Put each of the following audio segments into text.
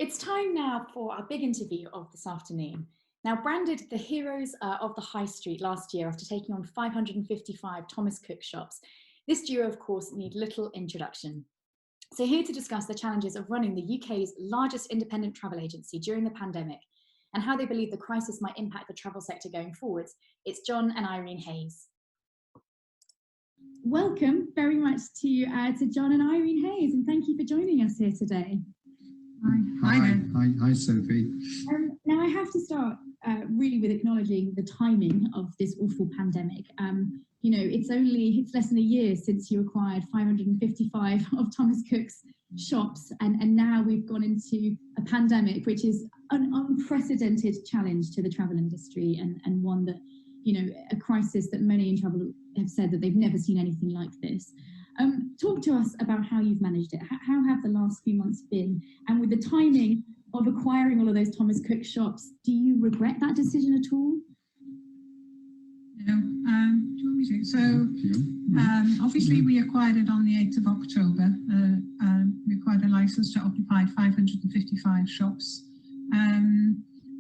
It's time now for our big interview of this afternoon. Now, branded the heroes of the high street last year after taking on 555 Thomas Cook shops, this duo, of course, need little introduction. So here to discuss the challenges of running the UK's largest independent travel agency during the pandemic and how they believe the crisis might impact the travel sector going forwards, it's John and Irene Hays. Welcome very much to John and Irene Hays, and thank you for joining us here today. Hi, Sophie. Now I have to start really with acknowledging the timing of this awful pandemic. You know, it's less than a year since you acquired 555 of Thomas Cook's shops, and now we've gone into a pandemic, which is an unprecedented challenge to the travel industry, and one that, you know, a crisis that many in travel have said that they've never seen anything like this. Talk to us about how you've managed it. How have the last few months been? And with the timing of acquiring all of those Thomas Cook shops, do you regret that decision at all? No. Do you want me to? So, obviously we acquired it on the 8th of October. We acquired a license to occupy 555 shops.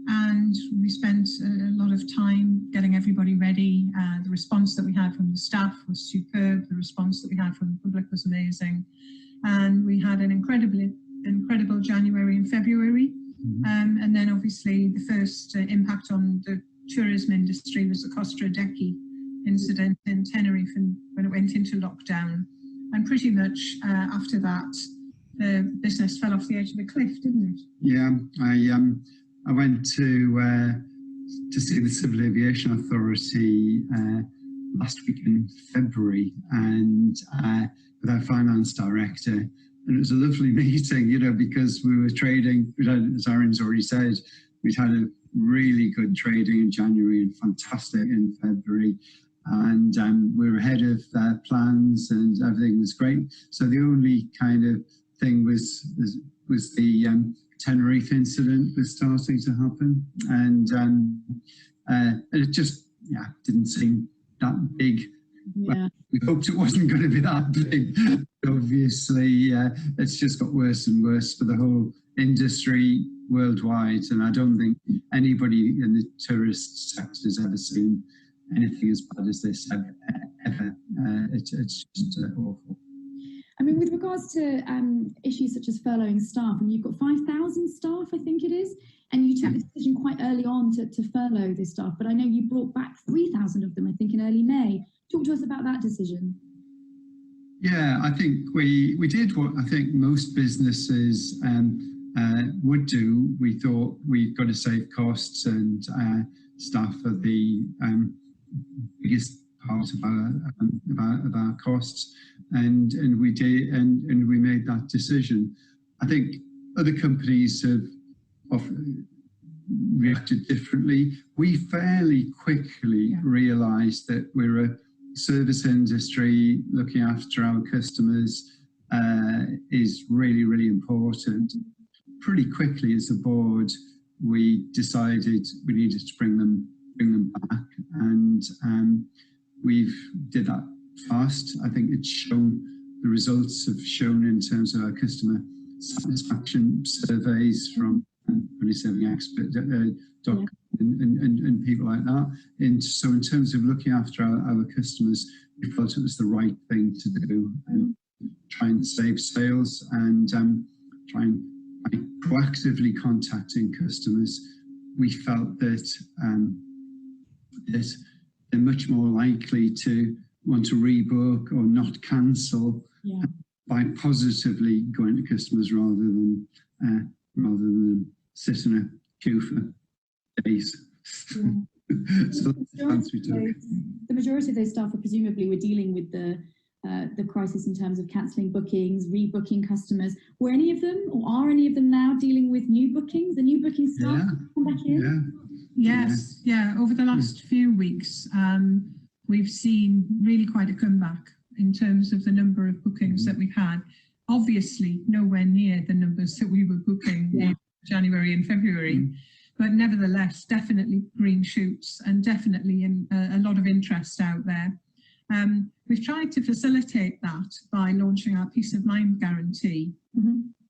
And we spent a lot of time getting everybody ready. The response that we had from the staff was superb. The response that we had from the public was amazing. And we had an incredible January and February. And then obviously the first impact on the tourism industry was the Costa Rica incident in Tenerife when it went into lockdown. And pretty much after that, the business fell off the edge of a cliff, didn't it? Yeah, I went to see the Civil Aviation Authority last week in February, and with our finance director, and it was a lovely meeting, you know, because we were trading. As Irene's already said, we'd had a really good trading in January and fantastic in February, and we were ahead of plans, and everything was great. So the only kind of thing was the Tenerife incident was starting to happen, and it just didn't seem that big. Yeah. We hoped it wasn't going to be that big. Obviously, it's just got worse and worse for the whole industry worldwide, and I don't think anybody in the tourist sector has ever seen anything as bad as this ever. It's just awful. I mean, with regards to issues such as furloughing staff, I mean, you've got 5,000 staff, I think it is, and you took the decision quite early on to furlough this staff, but I know you brought back 3,000 of them, I think, in early May. Talk to us about that decision. Yeah, I think we did what I think most businesses would do. We thought we've got to save costs, and staff are the biggest part of our costs, and we did, and we made that decision. I think other companies have often reacted differently. We fairly quickly realised that we're a service industry. Looking after our customers is really, really important. Pretty quickly as a board, we decided we needed to bring them back, and we did that fast. I think it's shown, the results have shown in terms of our customer satisfaction surveys from Apprenticeships.com and people like that. And so in terms of looking after our customers, we felt it was the right thing to do, and try and save sales, and try and, by proactively contacting customers, we felt that they're much more likely to want to rebook or not cancel by positively going to customers rather than sit in a queue for days. So the majority of those staff presumably were dealing with the crisis in terms of cancelling bookings, rebooking customers. Were any of them, or are any of them now dealing with new bookings? The new booking staff come back in? Yes, over the last few weeks, we've seen really quite a comeback in terms of the number of bookings that we've had. Obviously, nowhere near the numbers that we were booking in January and February, but nevertheless, definitely green shoots, and definitely a lot of interest out there. We've tried to facilitate that by launching our peace of mind guarantee,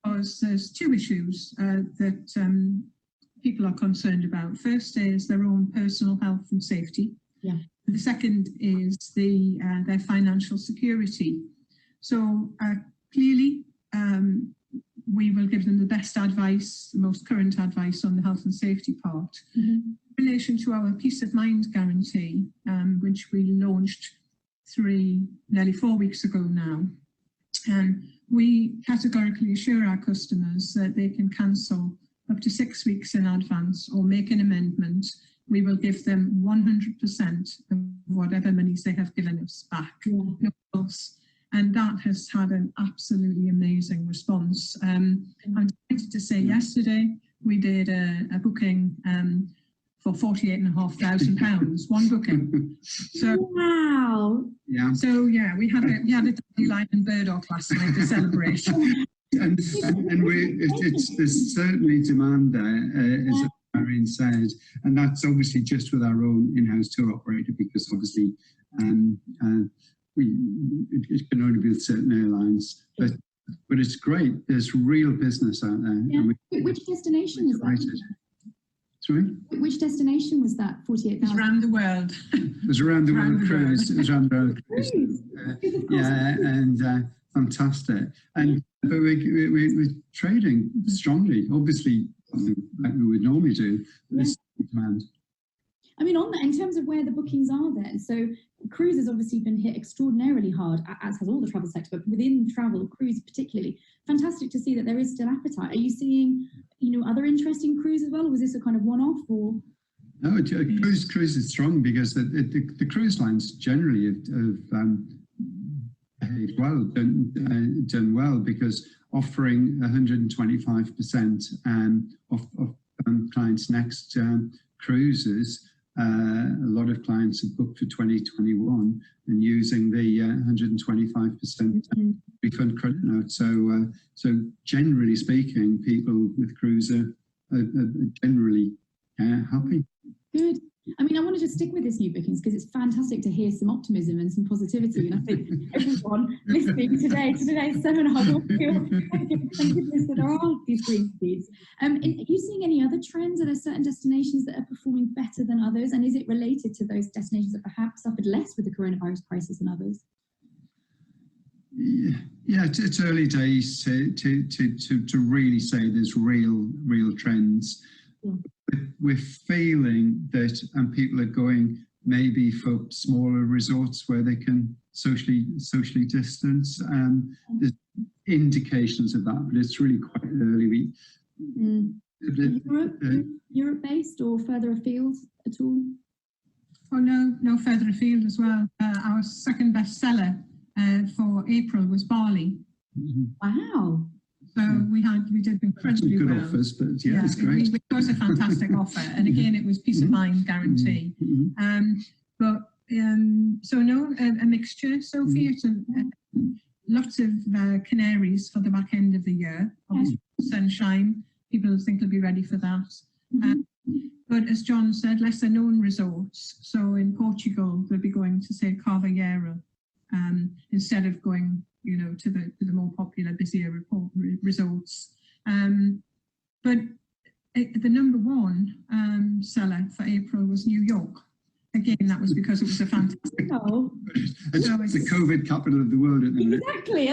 because there's two issues that people are concerned about. First is their own personal health and safety. Yeah. The second is their financial security. So clearly, we will give them the best advice, the most current advice on the health and safety part. In relation to our peace of mind guarantee, which we launched nearly 4 weeks ago now, we categorically assure our customers that they can cancel up to 6 weeks in advance or make an amendment. We will give them 100% of whatever monies they have given us back. No else. And that has had an absolutely amazing response. I'm delighted to say yesterday we did a booking for £48,500, one booking. So wow. Yeah. So yeah, we had a dandelion and burdock last night to celebrate. and there's certainly demand there, as Irene said, and that's obviously just with our own in-house tour operator, because obviously it can only be with certain airlines, but it's great. There's real business out there. Yeah. Which destination was that? Sorry? Which destination was that? 48,000. It was around the world. It was around the world cruise. It was around the world cruise. Yeah, and fantastic. And but we're trading strongly. Obviously, like we would normally do. This demand. I mean, on that, in terms of where the bookings are then, so cruise has obviously been hit extraordinarily hard, as has all the travel sector, but within travel, cruise particularly, fantastic to see that there is still appetite. Are you seeing, other interest in cruise as well, or was this a kind of one-off? Or no, cruise is strong because the cruise lines generally have behaved well, done well, because offering 125% of clients' next cruises. A lot of clients have booked for 2021 and using the 125% refund credit note. So generally speaking, people with cruise are generally happy. Good. I mean, I want to just stick with this new bookings because it's fantastic to hear some optimism and some positivity. And I think everyone listening to today's seminar will feel thank goodness that there are these green speeds. Are you seeing any other trends? Are there certain destinations that are performing better than others? And is it related to those destinations that perhaps suffered less with the coronavirus crisis than others? Yeah, it's early days to really say there's real trends. Yeah. We're feeling that, and people are going maybe for smaller resorts where they can socially distance. There's indications of that, but it's really quite early. Europe-based or further afield at all? Oh no further afield as well. Our second bestseller for April was Bali. Wow. So we did incredibly good well. Offers, but yeah, it's great. It was a fantastic offer, and again, it was peace of mind guarantee. So a mixture. Sophie, lots of canaries for the back end of the year. Obviously, sunshine. People think they'll be ready for that. But as John said, lesser known resorts. So in Portugal, they'll be going to say Carvalheiro instead of going to the more popular, busier resorts. But the number one seller for April was New York. Again, that was because it was a fantastic. It's the COVID capital of the world at the minute. Exactly.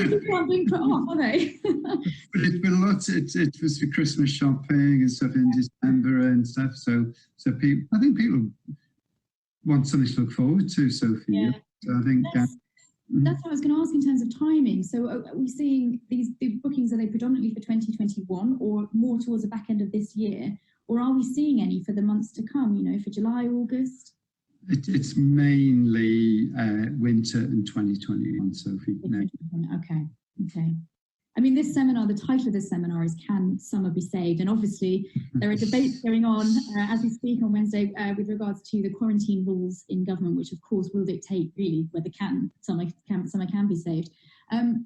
People aren't being put off, are they? But it's been lots. It was for Christmas shopping and stuff in December and stuff. So I think people want something to look forward to, Sophie. Yeah. So I think. That's what I was going to ask in terms of timing. So are we seeing these bookings, are they predominantly for 2021 or more towards the back end of this year? Or are we seeing any for the months to come, for July, August? It's mainly winter in 2021, Sophie. Okay. I mean, this seminar, the title of this seminar is Can Summer Be Saved? And obviously there are debates going on as we speak on Wednesday with regards to the quarantine rules in government, which of course will dictate really whether summer can be saved.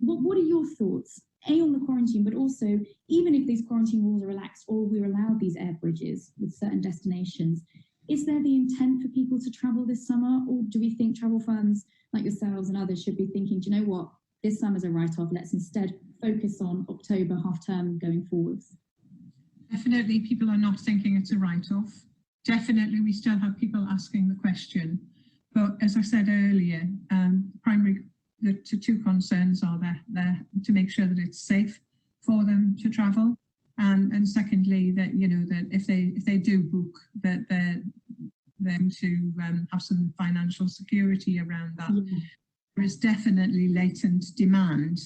What are your thoughts, on the quarantine, but also even if these quarantine rules are relaxed or we're allowed these air bridges with certain destinations, is there the intent for people to travel this summer, or do we think travel funds like yourselves and others should be thinking, do you know what, this summer's a write-off, let's instead focus on October half term going forwards? Definitely people are not thinking it's a write-off. Definitely we still have people asking the question. But as I said earlier, the two concerns are there to make sure that it's safe for them to travel. And secondly, that, you know, that if they do book, that they're them to have some financial security around that. Yeah. There is definitely latent demand,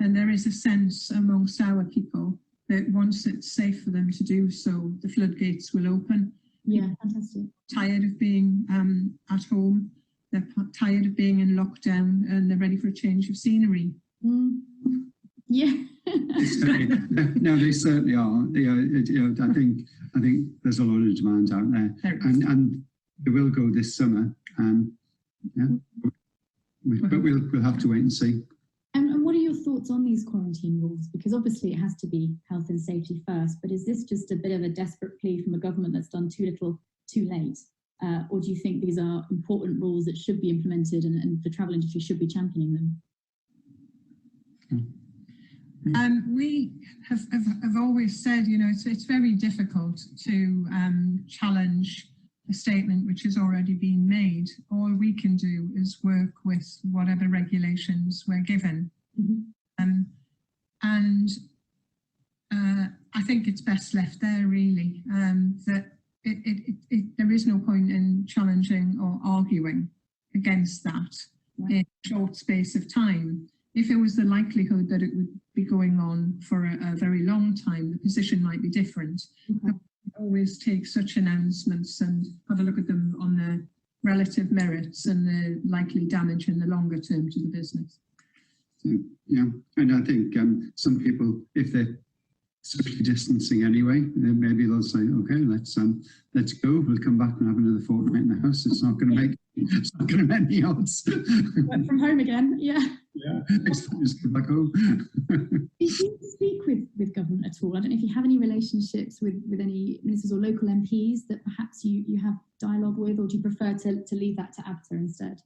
and there is a sense amongst our people that once it's safe for them to do so, the floodgates will open. Yeah, fantastic. Tired of being at home, they're tired of being in lockdown, and they're ready for a change of scenery. Mm. Yeah. No, they certainly are. I think there's a lot of demand out there, and they will go this summer. Yeah, but we'll have to wait and see. And what are your thoughts on these quarantine rules? Because obviously it has to be health and safety first, but is this just a bit of a desperate plea from a government that's done too little, too late? Or do you think these are important rules that should be implemented and the travel industry should be championing them? We have always said, you know, it's very difficult to challenge a statement which has already been made. All we can do is work with whatever regulations we're given. Mm-hmm. I think it's best left there, really, that there is no point in challenging or arguing against that in a short space of time. If it was the likelihood that it would be going on for a very long time, the position might be different. Mm-hmm. Always take such announcements and have a look at them on the relative merits and the likely damage in the longer term to the business. Yeah, and I think some people, if they're socially distancing anyway, then maybe they'll say, okay, let's go. We'll come back and have another fortnight in the house. It's not going to make any odds. Work from home again, yeah. Yeah, just come back home. Did you speak with government at all? I don't know if you have any relationships with any ministers or local MPs that perhaps you have dialogue with, or do you prefer to leave that to ABTA instead?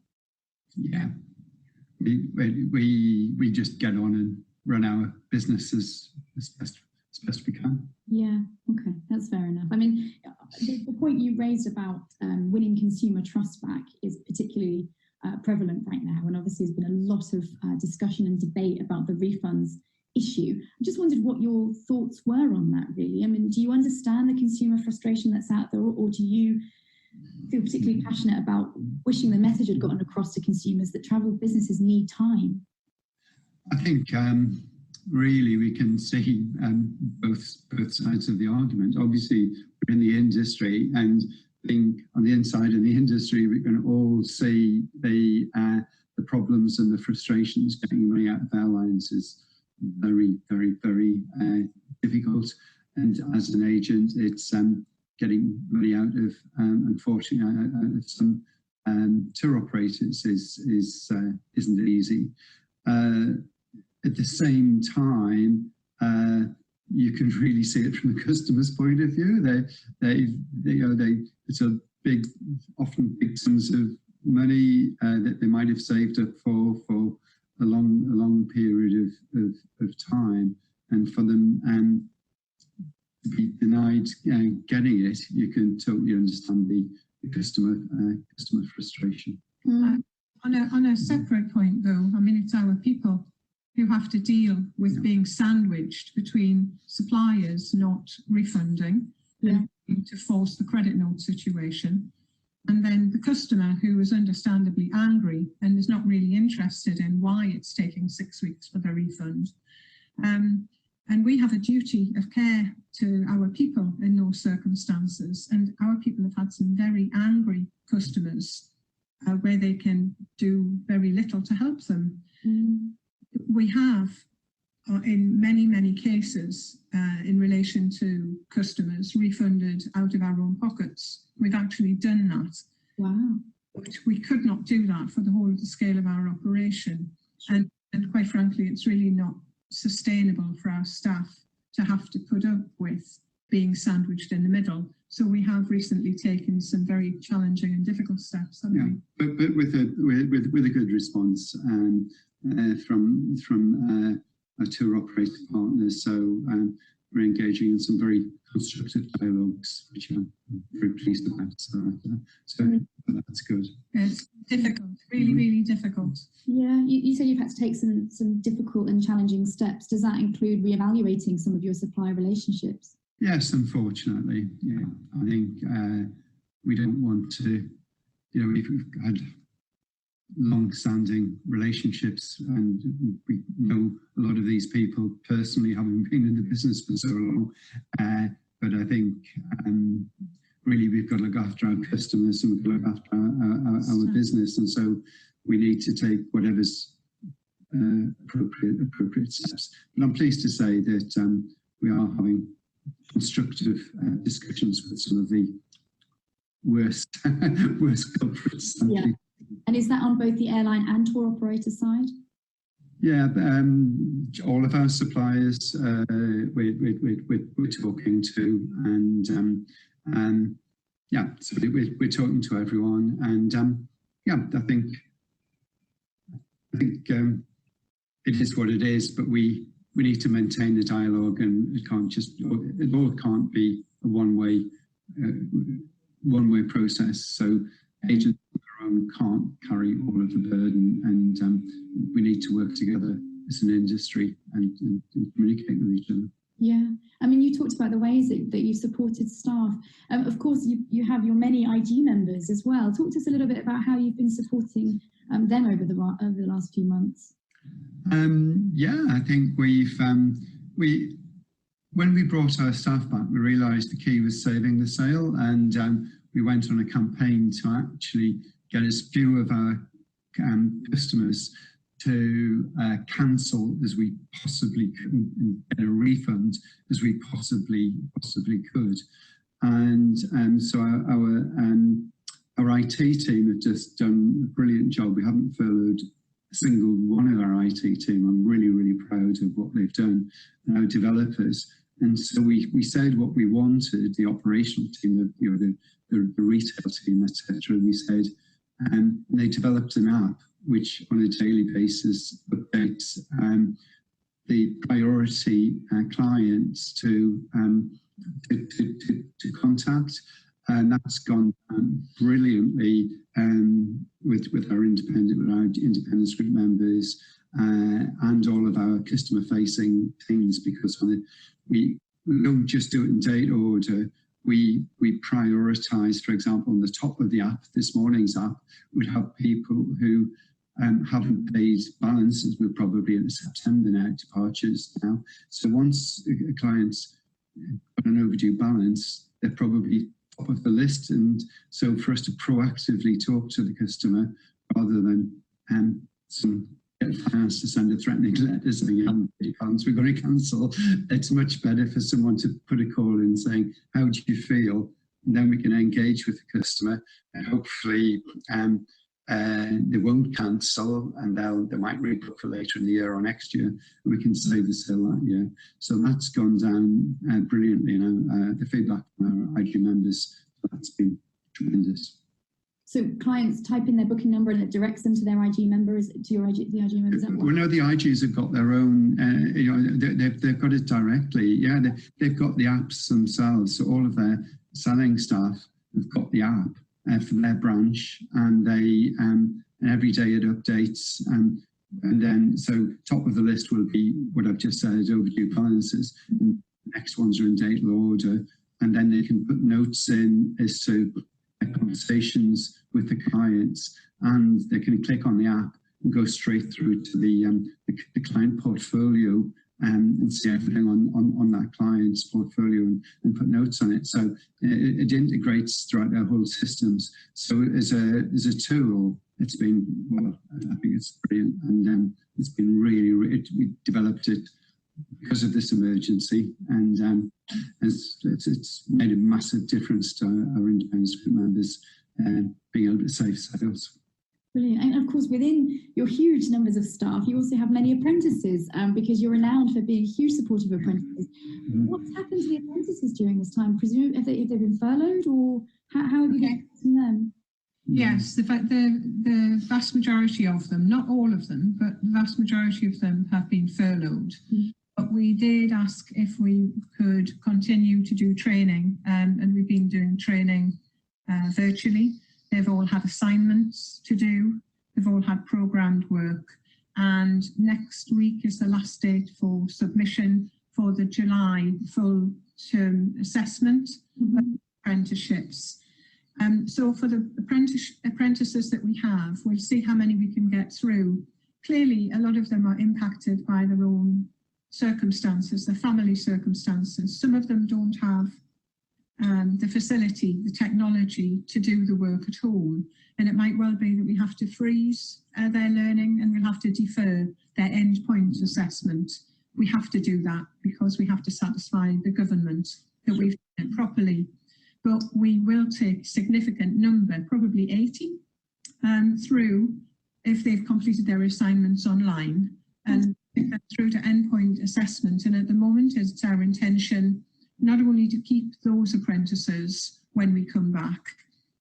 Yeah, we just get on and run our business as best we can. Yeah, okay, that's fair enough. I mean, the point you raised about winning consumer trust back is particularly prevalent right now, and obviously there's been a lot of discussion and debate about the refunds issue. I just wondered what your thoughts were on that, really. I mean, do you understand the consumer frustration that's out there, or do you feel particularly passionate about wishing the message had gotten across to consumers that travel businesses need time? I think really we can see both sides of the argument. Obviously, we're in the industry, and being on the inside of the industry, we can all see the problems and the frustrations. Getting money out of airlines is very, very, very difficult. And as an agent, it's getting money out of, unfortunately, out of some tour operators isn't easy. At the same time, you can really see it from the customer's point of view. It's a often big sums of money that they might have saved up for a long period of time, and for them to be denied getting it, you can totally understand the customer frustration. On a separate point, though, I mean, it's our people who have to deal with being sandwiched between suppliers not refunding and to force the credit note situation, and then the customer who is understandably angry and is not really interested in why it's taking 6 weeks for the refund. And we have a duty of care to our people in those circumstances, and our people have had some very angry customers where they can do very little to help them. We have, in many cases, in relation to customers, refunded out of our own pockets. We've actually done that. Wow. But we could not do that for the whole of the scale of our operation. And quite frankly, it's really not sustainable for our staff to have to put up with being sandwiched in the middle. So we have recently taken some very challenging and difficult steps. Yeah, but with a good response from tour operator partners. So we're engaging in some very constructive dialogues, which I'm very pleased about. So that's good. It's difficult, really, really difficult. Yeah, you said you've had to take some difficult and challenging steps. Does that include reevaluating some of your supplier relationships? Yes, unfortunately. Yeah, I think we don't want to, we've had long-standing relationships, and we know a lot of these people personally, having been in the business for so long. But I think really we've got to look after our customers, and we've got to look after our business, and so we need to take whatever's appropriate steps. But I'm pleased to say that we are having constructive discussions with some of the worst culprits. Yeah. And is that on both the airline and tour operator side? Yeah, all of our suppliers we're talking to, and yeah, so we're talking to everyone, and yeah, I think it is what it is, but we need to maintain the dialogue, and it all can't be a one-way process. So agents on their own can't carry all of the burden, and we need to work together as an industry and communicate with each other. Yeah, I mean, you talked about the ways that you've supported staff. Of course, you have your many IG members as well. Talk to us a little bit about how you've been supporting them over the last few months. Yeah, I think when we brought our staff back, we realised the key was saving the sale, and we went on a campaign to actually get as few of our customers to cancel as we possibly could and get a refund as we possibly could. And so our IT team have just done a brilliant job. We haven't furloughed a single one of our IT team. I'm really, really proud of what they've done, our developers. And so we said what we wanted, the operational team, the retail team, etc. We said, and they developed an app which on a daily basis updates the priority clients to contact, and that's gone brilliantly with our independence group members and all of our customer facing teams, because we don't just do it in date order. We prioritise, for example, on the top of the app, this morning's app, would have people who haven't paid balances. We're probably in September now, departures now. So once a client's got an overdue balance, they're probably top of the list. And so for us to proactively talk to the customer rather than get finance to send a threatening letter saying you haven't paid balance, we're going to cancel, it's much better for someone to put a call in saying, how do you feel? And then we can engage with the customer, and hopefully they won't cancel, and they might rebook for later in the year or next year, and we can save the sale that year. So that's gone down brilliantly. The feedback from our IG members, that's been tremendous. So clients type in their booking number and it directs them to their IG members, to your the IG members? Well, no, the IGs have got their own, they've got it directly. Yeah, they've got the apps themselves. So all of their selling staff have got the app for their branch, and they and every day it updates, and then so top of the list will be what I've just said, overdue balances, and the next ones are in date order, and then they can put notes in as to conversations with the clients, and they can click on the app and go straight through to the client portfolio and see everything on that client's portfolio and put notes on it. So it integrates throughout their whole systems. So as a tool, it's been, well, I think it's brilliant, and it's been really, we developed it because of this emergency, and it's made a massive difference to our independence group members being able to save sales. Brilliant. And of course, within your huge numbers of staff, you also have many apprentices, because you're renowned for being a huge supporter of apprentices. What's happened to the apprentices during this time? Presumably, have they been furloughed, or how have you been supporting them? Yes, the vast majority of them, not all of them, but the vast majority of them have been furloughed. But we did ask if we could continue to do training, and we've been doing training virtually. They've all had assignments to do. They've all had programmed work. And next week is the last date for submission for the July full term assessment of apprenticeships. So for the apprentices that we have, we'll see how many we can get through. Clearly, a lot of them are impacted by their own circumstances, their family circumstances. Some of them don't have the facility, the technology to do the work at home. And it might well be that we have to freeze their learning, and we'll have to defer their endpoint assessment. We have to do that because we have to satisfy the government that we've done it properly. But we will take a significant number, probably 80, through if they've completed their assignments online, and take them through to endpoint assessment. And at the moment, it's our intention not only to keep those apprentices when we come back,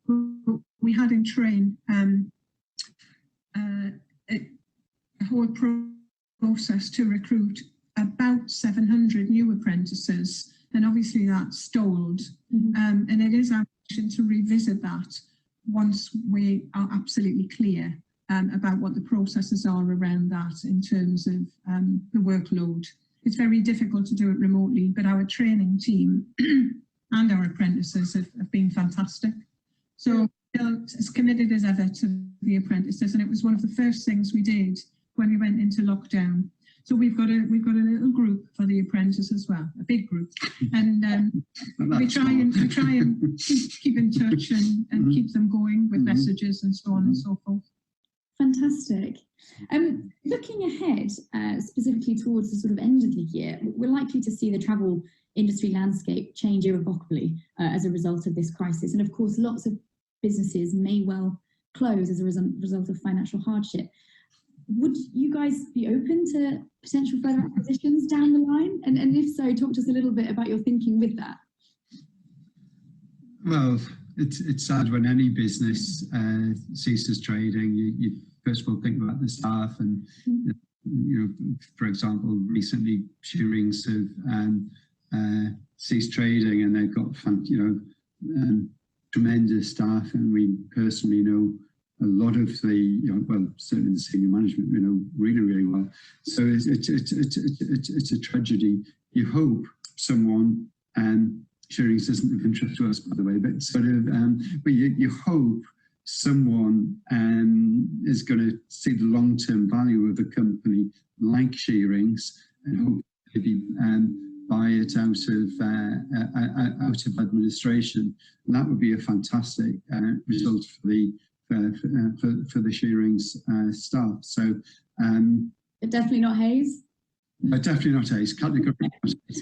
but we had in train a whole process to recruit about 700 new apprentices. And obviously that's stalled. And it is our mission to revisit that once we are absolutely clear about what the processes are around that in terms of the workload. It's very difficult to do it remotely, but our training team and our apprentices have been fantastic. So still as committed as ever to the apprentices, and it was one of the first things we did when we went into lockdown. So we've got a little group for the apprentice as well, a big group, and we try and keep in touch and keep them going with messages and so on and so forth. Fantastic. Looking ahead, specifically towards the sort of end of the year, we're likely to see the travel industry landscape change irrevocably as a result of this crisis. And of course, lots of businesses may well close as a result of financial hardship. Would you guys be open to potential further acquisitions down the line? And if so, talk to us a little bit about your thinking with that. Well, it's sad when any business ceases trading. You first of all think about the staff, and you know, for example, recently shearings have ceased trading, and they've got tremendous staff, and we personally know a lot of the, well, certainly the senior management, really, really well. So it's a tragedy. You hope someone, shearings isn't of interest to us, by the way, but but you hope someone is going to see the long-term value of a company like shearings and hope maybe buy it out of administration. And that would be a fantastic result for the shearings staff. So, but definitely not Hays. Definitely not Hays. Categorically not Hays.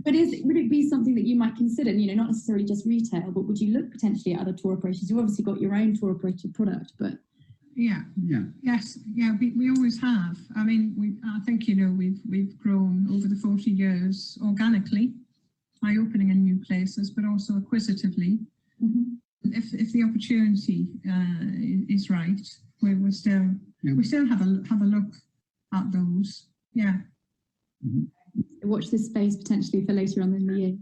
But would it be something that you might consider? Not necessarily just retail, but would you look potentially at other tour operations? You've obviously got your own tour operator product, but we always have. I mean, I think we've grown over the 40 years organically by opening in new places, but also acquisitively. If the opportunity is right, we still have a look at those. Yeah. Watch this space potentially for later on in the year.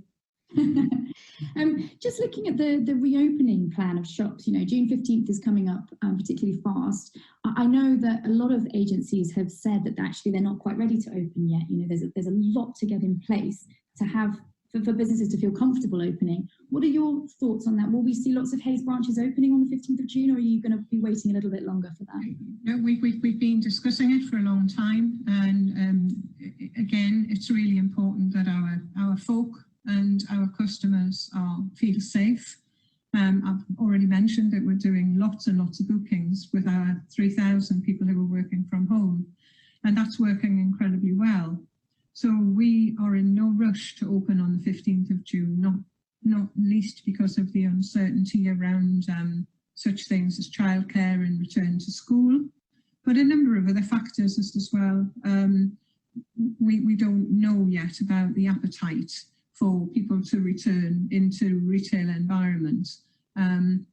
Just looking at the reopening plan of shops, June 15th is coming up particularly fast. I know that a lot of agencies have said that actually they're not quite ready to open yet. There's a lot to get in place to have for businesses to feel comfortable opening. What are your thoughts on that? Will we see lots of Hays branches opening on the 15th of June, or are you going to be waiting a little bit longer for that? No, we've been discussing it for a long time, and again, it's really important that our folk and our customers feel safe. I've already mentioned that we're doing lots and lots of bookings with our 3,000 people who are working from home, and that's working incredibly well. So we are in no rush to open on the 15th of June, not least because of the uncertainty around such things as childcare and return to school, but a number of other factors as well. We don't know yet about the appetite for people to return into retail environments,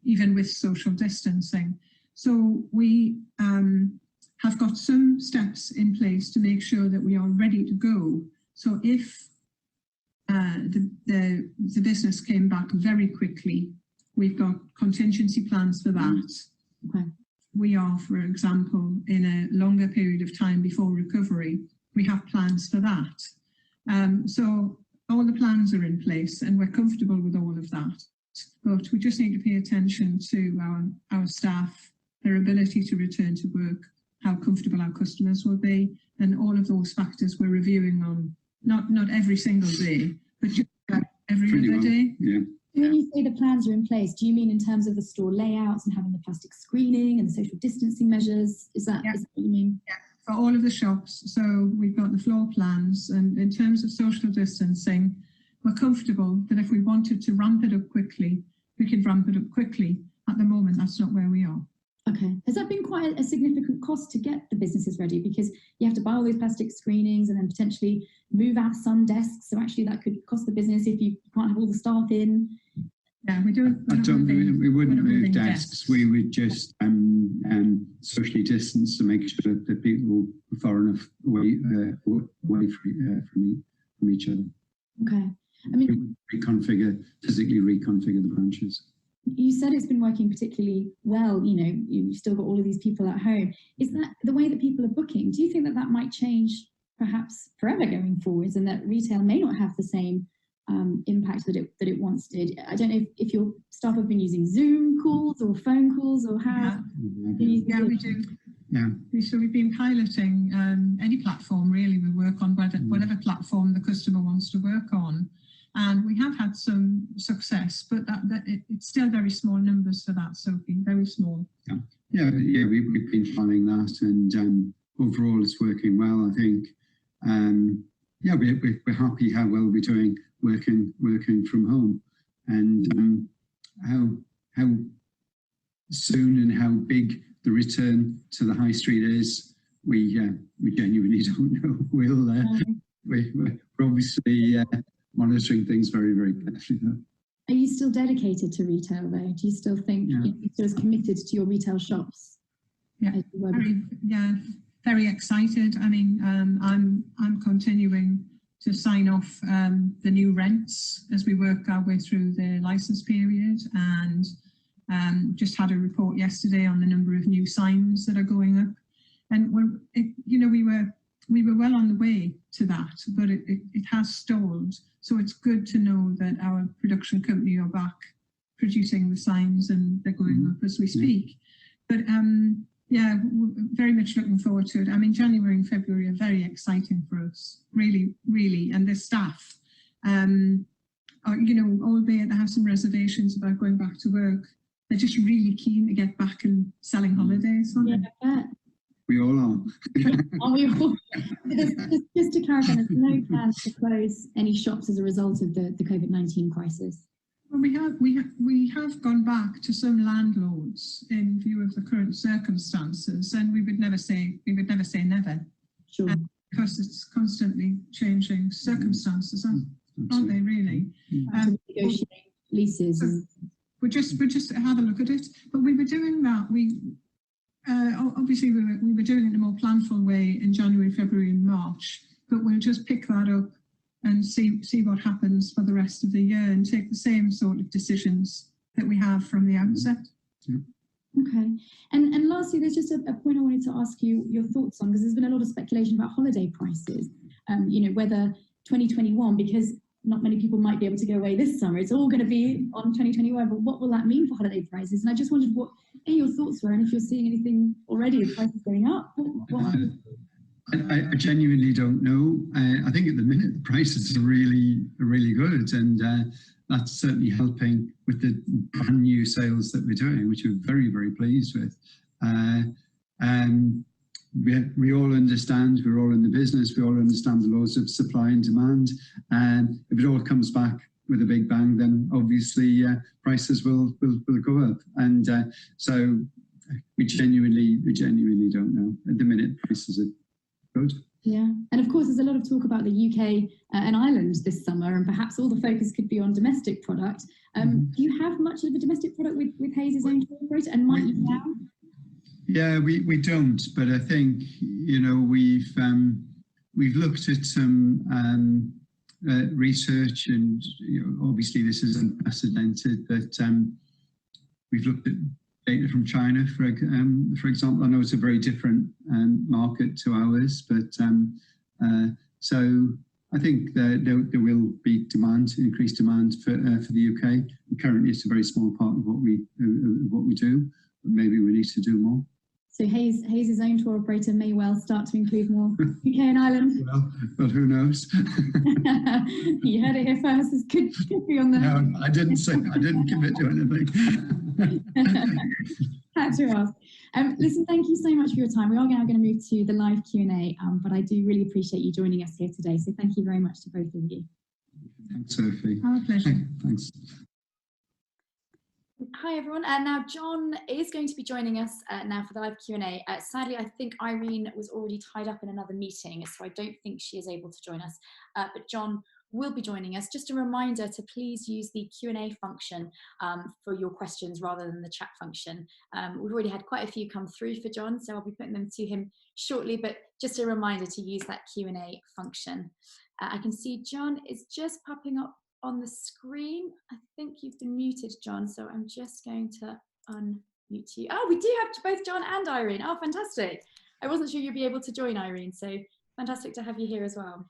even with social distancing. So we have got some steps in place to make sure that we are ready to go. So if the business came back very quickly, we've got contingency plans for that. Okay. We are, for example, in a longer period of time before recovery, we have plans for that. So all the plans are in place and we're comfortable with all of that. But we just need to pay attention to our staff, their ability to return to work, how comfortable our customers will be, and all of those factors we're reviewing on not every single day, but just every other day. Yeah. When you say the plans are in place, do you mean in terms of the store layouts and having the plastic screening and the social distancing measures? Is that what you mean? Yeah, for all of the shops. So we've got the floor plans, and in terms of social distancing, we're comfortable that if we wanted to ramp it up quickly, we could ramp it up quickly. At the moment, that's not where we are. Okay. Has that been quite a significant cost to get the businesses ready? Because you have to buy all those plastic screenings and then potentially move out some desks. So actually that could cost the business if you can't have all the staff in. Yeah, we don't. We wouldn't move desks. We would just socially distance to make sure that people were far enough away from each other. Okay. I mean, physically reconfigure the branches. You said it's been working particularly well. You know, you've still got all of these people at home. Is that the way that people are booking? Do you think that that might change perhaps forever going forwards, and that retail may not have the same impact that it once did? I don't know if your staff have been using Zoom calls or phone calls or how. Yeah, we do. Yeah. So we've been piloting any platform really. We work on whatever platform the customer wants to work on. And we have had some success, but it's still very small numbers for that, Sophie, very small. Yeah, we've been trying that, and overall it's working well, I think. We're happy how well we're doing working from home, and how soon and how big the return to the high street is, we genuinely don't know. We're obviously monitoring things very, very carefully, though. Are you still dedicated to retail, though? Do you still think you're still as committed to your retail shops? Yeah, very excited. I mean, I'm continuing to sign off the new rents as we work our way through the license period, and just had a report yesterday on the number of new signs that are going up. And we were well on the way to that, but it has stalled. So it's good to know that our production company are back producing the signs, and they're going up as we speak. But we're very much looking forward to it. I mean, January and February are very exciting for us, really, really. And the staff, albeit they have some reservations about going back to work, they're just really keen to get back and selling holidays, aren't they? We all are. We all? Just to clarify, there's no plans to close any shops as a result of the COVID-19 crisis. Well, we have gone back to some landlords in view of the current circumstances, and we would never say never. Sure. Because it's constantly changing circumstances, aren't they? Really. Negotiate leases. We just have a look at it. But we were doing that. Obviously, we were doing it in a more planful way in January, February, and March. But we'll just pick that up and see what happens for the rest of the year, and take the same sort of decisions that we have from the outset. Okay. And lastly, there's just a point I wanted to ask you your thoughts on, because there's been a lot of speculation about holiday prices. Whether 2021, because not many people might be able to go away this summer, it's all going to be on 2021, but what will that mean for holiday prices? And I just wondered what your thoughts were, and if you're seeing anything already of prices going up. I genuinely don't know. I think at the minute the prices are really good, and that's certainly helping with the brand new sales that we're doing, which we're very, very pleased with. We all understand, we're all in the business, we all understand the laws of supply and demand, and if it all comes back with a big bang, then obviously prices will go up. And so we genuinely don't know. At the minute, prices are good. Yeah, and of course there's a lot of talk about the UK and Ireland this summer, and perhaps all the focus could be on domestic product. Do you have much of a domestic product with Hays' own tour operator, and might you now? Yeah, we don't, but I think, you know, we've looked at some research, and you know, obviously this is unprecedented, but we've looked at data from China, for example. I know it's a very different market to ours, but so I think that there will be increased demand for the UK. And currently, it's a very small part of what we do, but maybe we need to do more. So Hays' own tour operator may well start to include more UK and Ireland. Well, who knows? You heard it here first. This could be on the... No, I didn't commit to anything. Had to ask. Listen, thank you so much for your time. We are now going to move to the live Q&A, but I do really appreciate you joining us here today. So thank you very much to both of you. Thanks, Sophie. Our pleasure. Thanks. Hi everyone, now John is going to be joining us now for the live Q&A. Sadly, I think Irene was already tied up in another meeting, so I don't think she is able to join us, but John will be joining us. Just a reminder to please use the Q&A function for your questions rather than the chat function. We've already had quite a few come through for John, so I'll be putting them to him shortly, but just a reminder to use that Q&A function. I can see John is just popping up on the screen. I think you've been muted, John, so I'm just going to unmute you. Oh, we do have both John and Irene. Oh, fantastic. I wasn't sure you'd be able to join, Irene, so fantastic to have you here as well.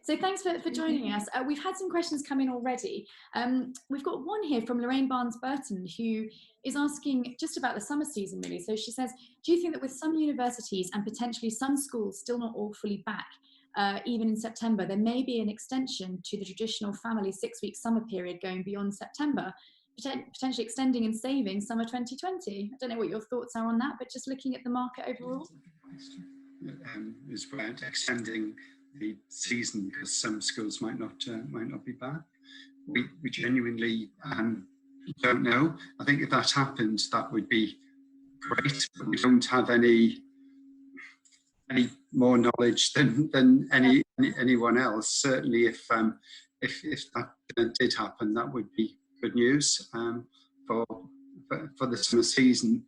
So thanks for joining us. We've had some questions come in already. We've got one here from Lorraine Barnes-Burton, who is asking just about the summer season, really. So she says, do you think that with some universities and potentially some schools still not all fully back, even in September, there may be an extension to the traditional family 6-week summer period going beyond September, potentially extending and saving summer 2020? I don't know what your thoughts are on that, but just looking at the market overall. Is about extending the season because some schools might not be back. We genuinely don't know. I think if that happened, that would be great, but we don't have any more knowledge than anyone else. Certainly, if that did happen, that would be good news for the summer season.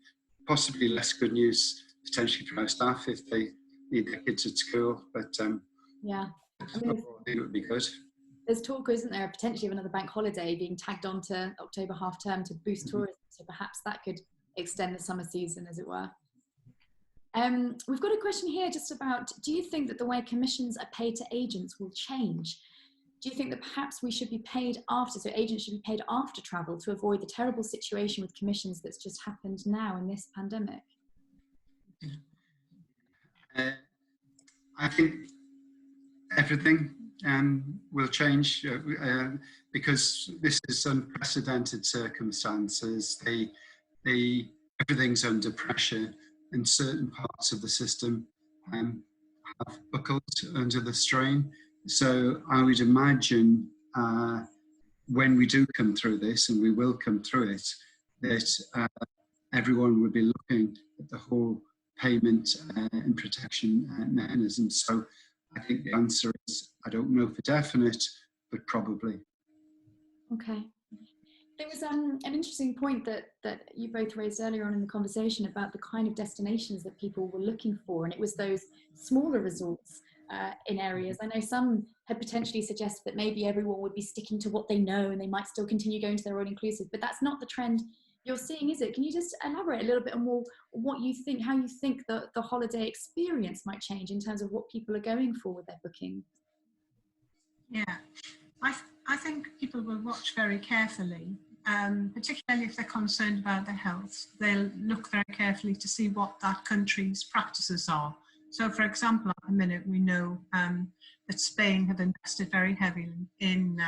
Possibly less good news potentially for our staff if they need their kids at school. But yeah, I think it would be good. There's talk, isn't there, potentially of another bank holiday being tagged on to October half term to boost tourism. So perhaps that could extend the summer season, as it were. We've got a question here just about, do you think that the way commissions are paid to agents will change? Do you think that perhaps we should be paid after, so agents should be paid after travel to avoid the terrible situation with commissions that's just happened now in this pandemic? I think everything will change because this is unprecedented circumstances. Everything's under pressure, and certain parts of the system have buckled under the strain. So I would imagine when we do come through this, and we will come through it, that everyone will be looking at the whole payment and protection mechanism. So I think the answer is, I don't know for definite, but probably. Okay. There was an interesting point that you both raised earlier on in the conversation about the kind of destinations that people were looking for, and it was those smaller resorts in areas. I know some had potentially suggested that maybe everyone would be sticking to what they know and they might still continue going to their own inclusive, but that's not the trend you're seeing, is it? Can you just elaborate a little bit on more what you think, how you think the holiday experience might change in terms of what people are going for with their booking? Yeah, I think people will watch very carefully, particularly if they're concerned about their health. They'll look very carefully to see what that country's practices are. So, for example, at the minute we know that Spain have invested very heavily in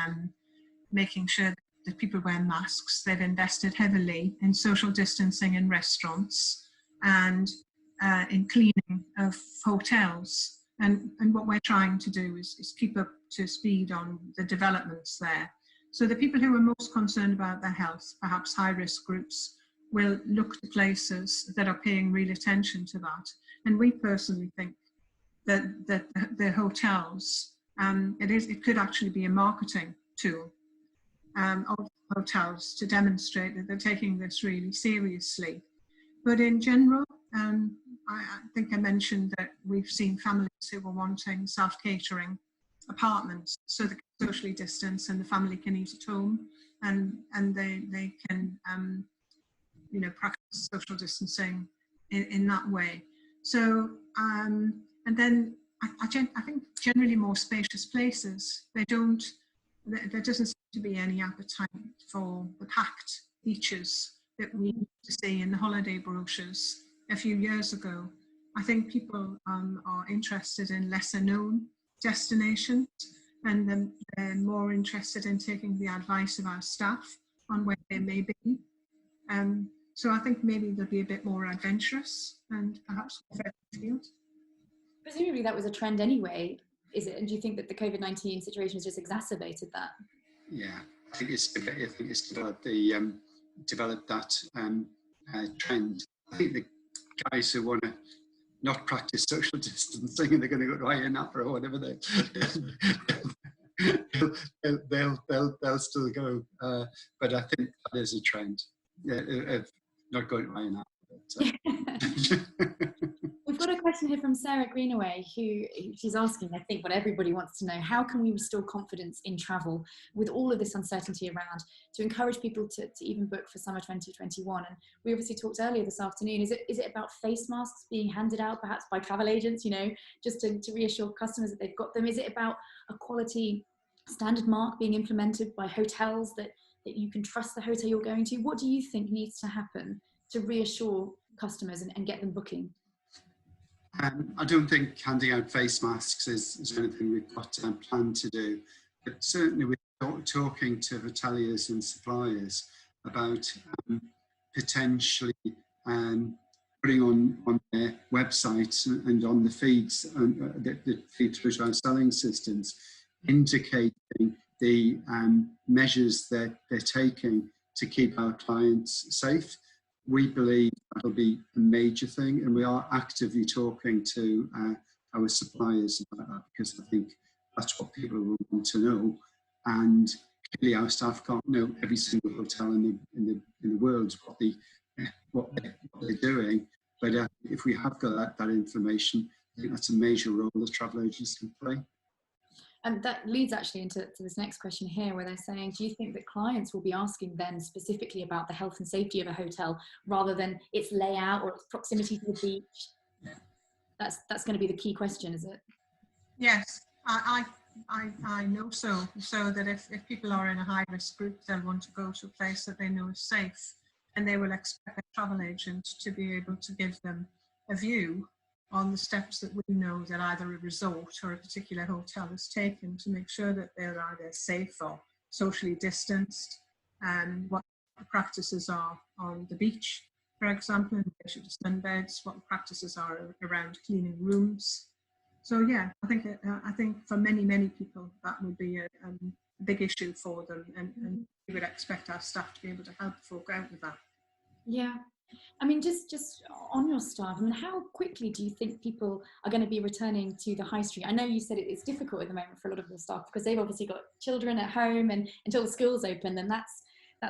making sure that people wear masks. They've invested heavily in social distancing in restaurants and in cleaning of hotels. And what we're trying to do is keep up to speed on the developments there. So the people who are most concerned about their health, perhaps high-risk groups, will look to places that are paying real attention to that. And we personally think that the hotels, it could actually be a marketing tool of hotels to demonstrate that they're taking this really seriously. But in general, I think I mentioned that we've seen families who were wanting self-catering apartments so they can socially distance and the family can eat at home, and they can practice social distancing in that way. So and then I think generally more spacious places, there doesn't seem to be any appetite for the packed beaches that we used to see in the holiday brochures a few years ago. I think people are interested in lesser known destinations, and then they're more interested in taking the advice of our staff on where they may be. So I think maybe they'll be a bit more adventurous and perhaps further afield. Presumably that was a trend anyway, is it? And do you think that the COVID-19 situation has just exacerbated that? Yeah, I think it's developed that trend. I think the guys who want to not practice social distancing and they're going to go to INAP or whatever they'll still go. But I think that is a trend. Of not going to INAP. We've got a question here from Sarah Greenaway, she's asking, I think, what everybody wants to know: how can we restore confidence in travel with all of this uncertainty around, to encourage people to even book for summer 2021? And we obviously talked earlier this afternoon, is it about face masks being handed out perhaps by travel agents, just to reassure customers that they've got them? Is it about a quality standard mark being implemented by hotels that you can trust the hotel you're going to? What do you think needs to happen to reassure customers and get them booking? I don't think handing out face masks is anything we've got planned to do, but certainly we're talking to hoteliers and suppliers about potentially putting on their websites and on the feeds that feed through to our selling systems, indicating the measures that they're taking to keep our clients safe. We believe that'll be a major thing, and we are actively talking to our suppliers about that, because I think that's what people will want to know. And clearly, our staff can't know every single hotel in the world what they're doing. But if we have got that information, I think that's a major role that travel agents can play. And that leads actually into this next question here, where they're saying, do you think that clients will be asking then specifically about the health and safety of a hotel rather than its layout or its proximity to the beach? That's going to be the key question, is it? Yes, I know so. So that if people are in a high risk group, they'll want to go to a place that they know is safe, and they will expect a travel agent to be able to give them a view on the steps that we know that either a resort or a particular hotel has taken to make sure that they're either safe or socially distanced, and what the practices are on the beach, for example, in relation to sunbeds, what the practices are around cleaning rooms. So yeah, I think for many people that would be a big issue for them, and we would expect our staff to be able to help folk out with that. Yeah. I mean, just on your staff, I mean, how quickly do you think people are going to be returning to the high street? I know you said it's difficult at the moment for a lot of the staff because they've obviously got children at home, and until the schools open, then that's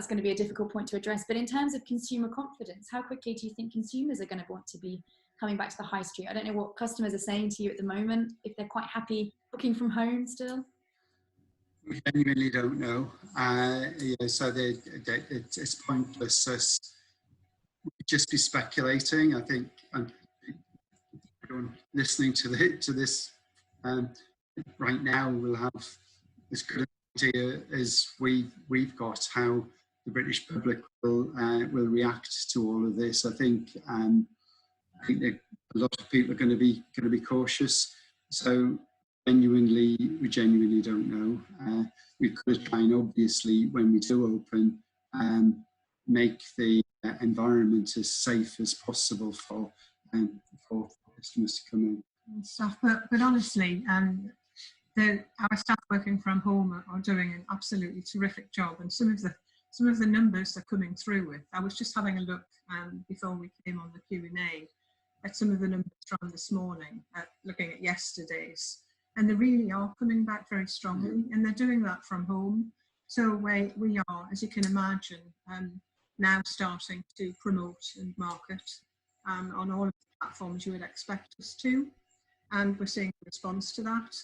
going to be a difficult point to address. But in terms of consumer confidence, how quickly do you think consumers are going to want to be coming back to the high street? I don't know what customers are saying to you at the moment, if they're quite happy booking from home still. We genuinely don't know. So it's pointless us just be speculating. I think everyone listening to this right now will have as good an idea as we've got how the British public will react to all of this. I think that a lot of people are going to be cautious. So we genuinely don't know. We could try and obviously, when we do open, make the environment as safe as possible for customers to come in. And stuff, but honestly, our staff working from home are doing an absolutely terrific job, and some of the numbers they're coming through with. I was just having a look before we came on the Q&A, at some of the numbers from this morning, looking at yesterday's, and they really are coming back very strongly, and they're doing that from home. So we are, as you can imagine, now starting to promote and market on all of the platforms you would expect us to, and we're seeing a response to that.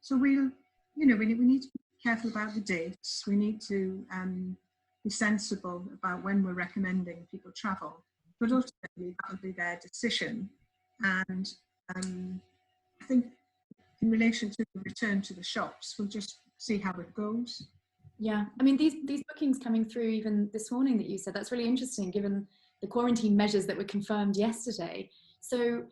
So we need to be careful about the dates. We need to be sensible about when we're recommending people travel, but ultimately that will be their decision. And I think in relation to the return to the shops, we'll just see how it goes. Yeah, I mean, these bookings coming through even this morning that you said, that's really interesting given the quarantine measures that were confirmed yesterday. So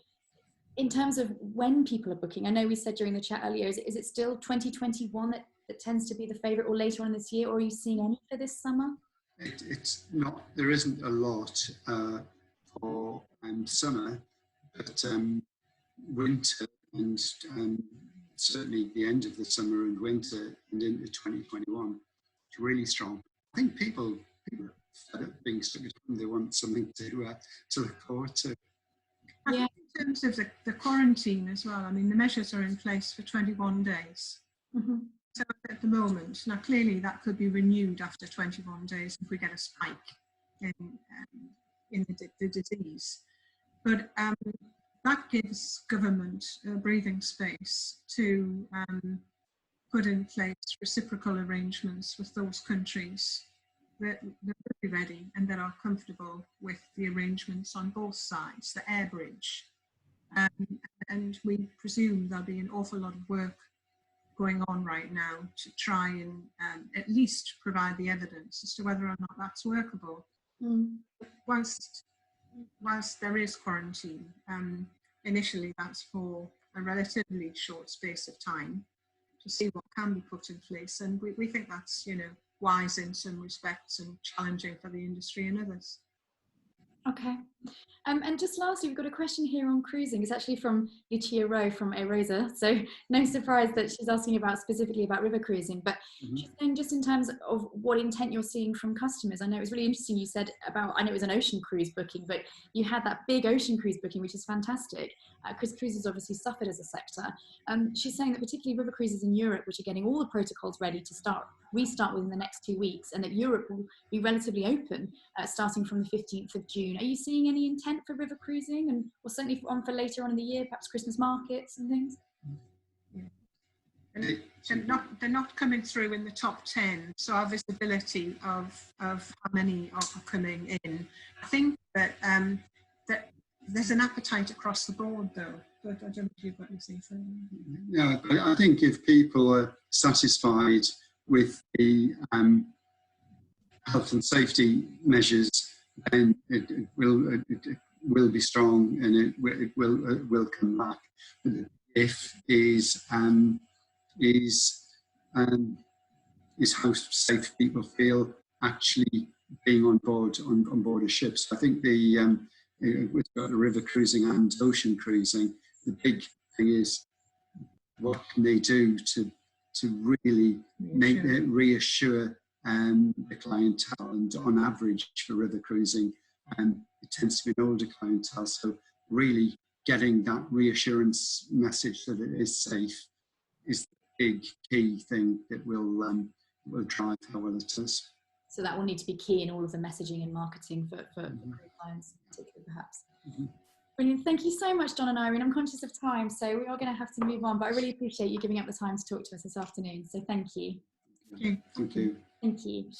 in terms of when people are booking, I know we said during the chat earlier, is it still 2021 that tends to be the favourite, or later on this year, or are you seeing any for this summer? It's not, there isn't a lot for summer, but winter and certainly the end of the summer and winter and into 2021, it's really strong. I think people are fed up being stuck at home. They want something to look forward to. Yeah. In terms of the quarantine as well, I mean, the measures are in place for 21 days. Mm-hmm. So at the moment, now clearly that could be renewed after 21 days if we get a spike in the disease. But that gives government breathing space to put in place reciprocal arrangements with those countries that will be ready and that are comfortable with the arrangements on both sides, the air bridge. And we presume there'll be an awful lot of work going on right now to try and at least provide the evidence as to whether or not that's workable. Mm. Whilst there is quarantine, initially that's for a relatively short space of time to see what can be put in place, and we think that's wise in some respects and challenging for the industry in others. Okay. And just lastly, we've got a question here on cruising. It's actually from Lucia Rowe from Arosa. So no surprise that she's asking specifically about river cruising, but she's saying just in terms of what intent you're seeing from customers. I know it was really interesting. You said I know it was an ocean cruise booking, but you had that big ocean cruise booking, which is fantastic, because cruises obviously suffered as a sector. She's saying that particularly river cruises in Europe, which are getting all the protocols ready to restart within the next 2 weeks, and that Europe will be relatively open starting from the 15th of June. Are you seeing any intent for river cruising, and or certainly for later on in the year, perhaps Christmas markets and things? They're not coming through in the top 10, so our visibility of how many are coming in. I think that that there's an appetite across the board, though. But I don't know if you've got anything for that. Yeah, but I think if people are satisfied with the health and safety measures, then it will be strong, and it will come back. But if is how safe people feel actually being on board a ship. So I think we've got the river cruising and ocean cruising. The big thing is, what can they do to really reassure the clientele? And on average for river cruising, it tends to be an older clientele. So really getting that reassurance message that it is safe is the big key thing that will drive how well it is. So that will need to be key in all of the messaging and marketing for clients, particularly perhaps. Brilliant. Thank you so much, Don and Irene. I'm conscious of time, so we are going to have to move on, but I really appreciate you giving up the time to talk to us this afternoon. So thank you. Thank you. Thank you.